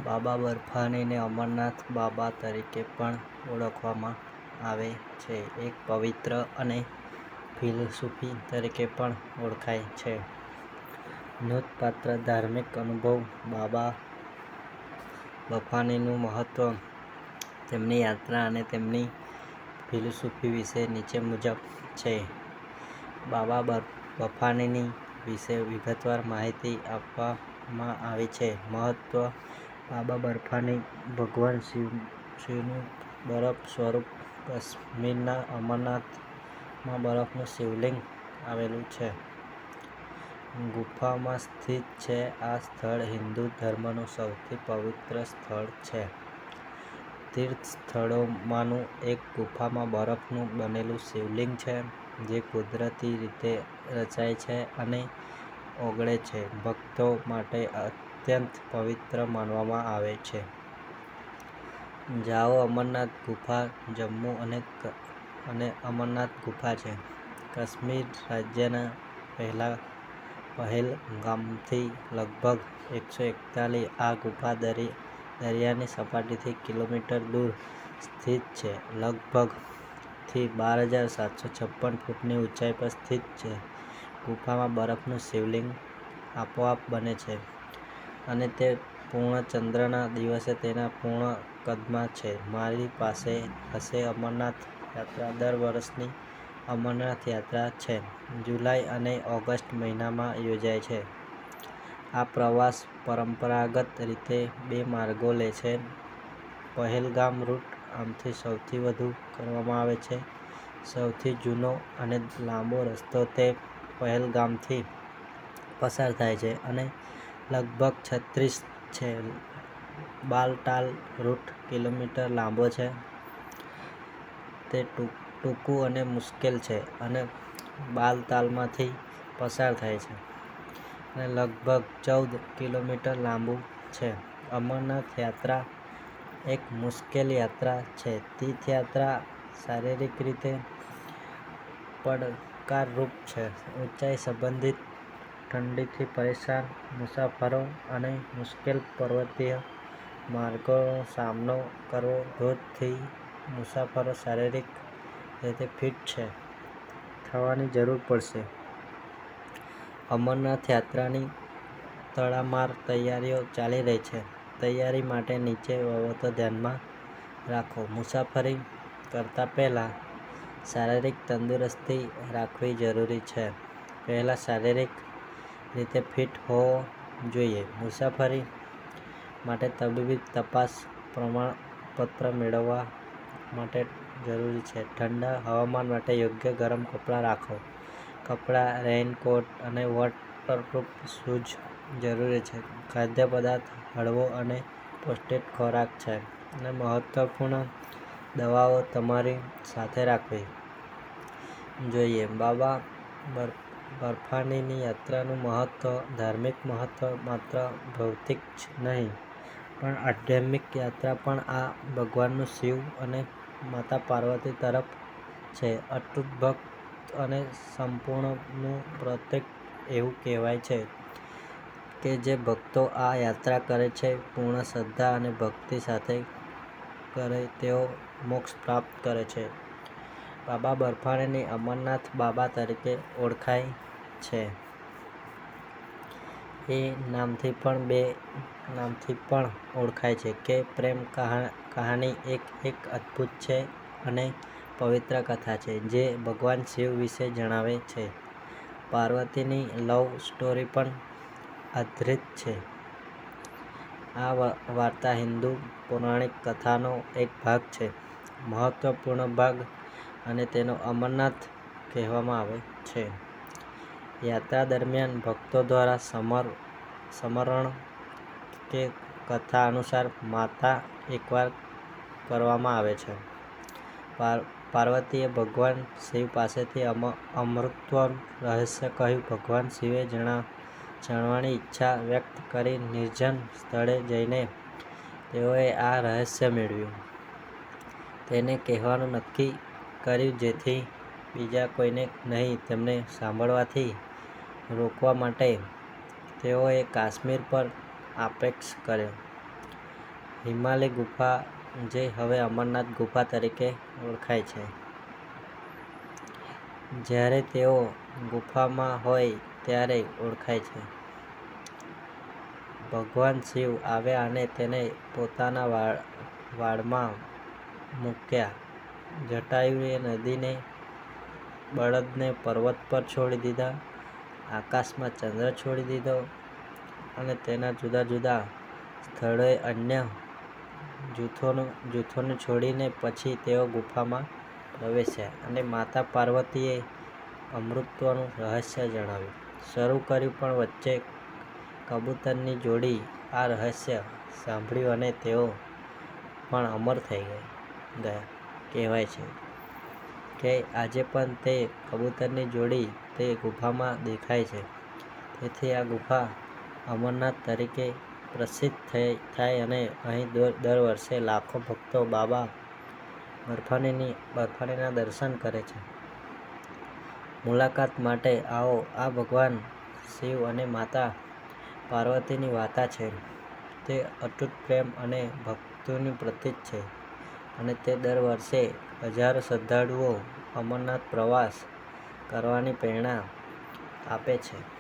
બાબા બર્ફાનીને અમરનાથ બાબા તરીકે પણ ઓળખવામાં આવે છે. એક પવિત્ર અને ફિલસૂફી તરીકે પણ ઓળખાય છે. નોંધપાત્ર ધાર્મિક અનુભવ બાબા બર્ફાનીનું મહત્વ તેમની યાત્રા અને તેમની ફિલસૂફી વિશે નીચે મુજબ છે. બાબા બર્ફાની વિશે વિગતવાર માહિતી આપવામાં આવી છે. મહત્વ બાબા બર્ફાની ભગવાન શિવનું બરફ સ્વરૂપ કાશ્મીરના અમરનાથમાં બરફનું શિવલિંગ આવેલું છે. ગુફામાં સ્થિત છે. આ સ્થળ હિન્દુ ધર્મનું સૌથી પવિત્ર સ્થળ છે. તીર્થસ્થળોમાંનું એક ગુફામાં બરફનું બનેલું શિવલિંગ છે, જે કુદરતી રીતે રચાય છે અને ઓગળે છે. ભક્તો માટે અત્યંત પવિત્ર માનવામાં આવે છે. જાઓ અમરનાથ ગુફા જમ્મુ અને અમરનાથ ગુફા છે. કાશ્મીર રાજ્યના પહેલગામથી લગભગ 141 આ ગુફા દરિયાની સપાટીથી કિલોમીટર દૂર સ્થિત છે. લગભગ થી 12,756 ફૂટની ઊંચાઈ પર સ્થિત છે. ગુફામાં બરફનું શિવલિંગ આપોઆપ બને છે અને તે પૂર્ણ ચંદ્રના દિવસે તેના પૂર્ણ કદમાં છે. મારી પાસે હશે અમરનાથ યાત્રા દર વર્ષની અમરનાથ યાત્રા છે જુલાઈ અને ઓગસ્ટ મહિનામાં યોજાય છે. આ પ્રવાસ પરંપરાગત રીતે 2 માર્ગો લે છે. પહેલગામ રૂટ આમાંથી સૌથી વધુ કરવામાં આવે છે. સૌથી જૂનો અને લાંબો રસ્તો તે પહેલગામથી પસાર થાય છે અને લગભગ 36 છે. બાલટાલ રૂટ કિલોમીટર લાંબો છે. તે ટૂંકું અને મુશ્કેલ છે અને બાલતાલમાંથી પસાર થાય છે અને લગભગ 14 કિલોમીટર લાંબુ છે. અમરનાથ યાત્રા એક મુશ્કેલ યાત્રા છે. તીર્થયાત્રા શારીરિક રીતે પડકારરૂપ છે. ઊંચાઈ સંબંધિત, ઠંડીથી પરેશાન મુસાફરો અને મુશ્કેલ પર્વતીય માર્ગોનો સામનો કરવો. ધોધથી મુસાફરો શારીરિક રીતે ફિટ થવાની જરૂર પડશે. અમરનાથ યાત્રાની તડામાર તૈયારીઓ ચાલી રહી છે. તૈયારી માટે નીચે બાબતો ધ્યાનમાં રાખો. મુસાફરી કરતા પહેલા શારીરિક તંદુરસ્તી રાખવી જરૂરી છે. પહેલા શારીરિક રીતે ફિટ હોવો જોઈએ. મુસાફરી માટે તબીબી તપાસ પ્રમાણપત્ર મેળવવા માટે જરૂરી છે. ઠંડા હવામાન માટે યોગ્ય ગરમ કપડાં રાખો. કપડાં, રેઇનકોટ અને વોટરપ્રૂફ શૂઝ જરૂરી છે. ખાદ્યપદાર્થ હળવો અને પૌષ્ટિક ખોરાક છે અને મહત્વપૂર્ણ દવાઓ તમારી સાથે રાખવી જોઈએ. બાબા બર્ફાનીની યાત્રાનું મહત્વ ધાર્મિક મહત્વ માત્ર ભૌતિક જ નહીં, પણ આધ્યાત્મિક યાત્રા પણ. આ ભગવાન શિવ અને માતા પાર્વતી તરફ છે. અતૂટ ભક્તિ અને સમર્પણનું પ્રતીક. એવું કહેવાય છે કે જે ભક્તો આ યાત્રા કરે છે, પૂર્ણ શ્રદ્ધા અને ભક્તિ સાથે કરે, તેઓ મોક્ષ પ્રાપ્ત કરે છે. બાબા બર્ફાની અમરનાથ બાબા તરીકે ઓળખાય છે. એ નામથી પણ ઓળખાય છે કે પ્રેમ કહાની એક અદ્ભુત છે અને પવિત્ર કથા છે જે ભગવાન શિવ વિશે જણાવે છે. પાર્વતીની લવ સ્ટોરી પર આધારિત છે. આ વાર્તા હિન્દુ પૌરાણિક કથાનો એક ભાગ છે, મહત્વપૂર્ણ ભાગ, અને તેને અમરનાથ કહેવામાં આવે છે. યાત્રા દરમિયાન ભક્તો દ્વારા સ્મરણ કે કથા અનુસાર માતા એકવાર કરવામાં આવે છે. પાર્વતીએ ભગવાન શિવ પાસેથી અમૃતત્વનું રહસ્ય કહ્યું. ભગવાન શિવે જાણવાની ઈચ્છા વ્યક્ત કરી. નિર્જન સ્થળે જઈને તેઓએ આ રહસ્ય મેળવ્યું. તેને કહેવાનું નક્કી કર્યું જેથી બીજા કોઈને નહીં. તેમને સાંભળવાથી રોકવા માટે તેઓએ કાશ્મીર પર આક્ષેપ કર્યો. હિમાલય ગુફા જે હવે અમરનાથ ગુફા તરીકે ઓળખાય છે. જ્યારે તેઓ ગુફામાં હોય ત્યારે ઓળખાય છે. ભગવાન શિવ આવ્યા અને તેને પોતાના વાળમાં મૂક્યા. જટાયુએ નદીને, બળદને પર્વત પર છોડી દીધા, આકાશમાં ચંદ્ર છોડી દીધો અને તેના જુદા જુદા સ્થળોએ અન્ય જૂથોને છોડીને પછી તેઓ ગુફામાં પ્રવેશ્યા અને માતા પાર્વતીએ અમૃતત્વનું રહસ્ય જણાવ્યું શરૂ કર્યું. પણ વચ્ચે કબૂતરની જોડી આ રહસ્ય સાંભળ્યું અને તેઓ પણ અમર થઈ ગયા. કહેવાય છે કે આજે પણ તે કબૂતરની જોડી તે ગુફામાં દેખાય છે. તેથી આ ગુફા અમરનાથ તરીકે પ્રસિદ્ધ થાય અને અહીં દર વર્ષે લાખો ભક્તો બાબા બર્ફાનીના દર્શન કરે છે. મુલાકાત માટે આવો. આ ભગવાન શિવ અને માતા પાર્વતીની વાર્તા છે. તે અતૂટ પ્રેમ અને ભક્તિનું પ્રતીક છે અને તે દર વર્ષે હજારો શ્રદ્ધાળુઓ અમરનાથ પ્રવાસ કરવાની પ્રેરણા આપે છે.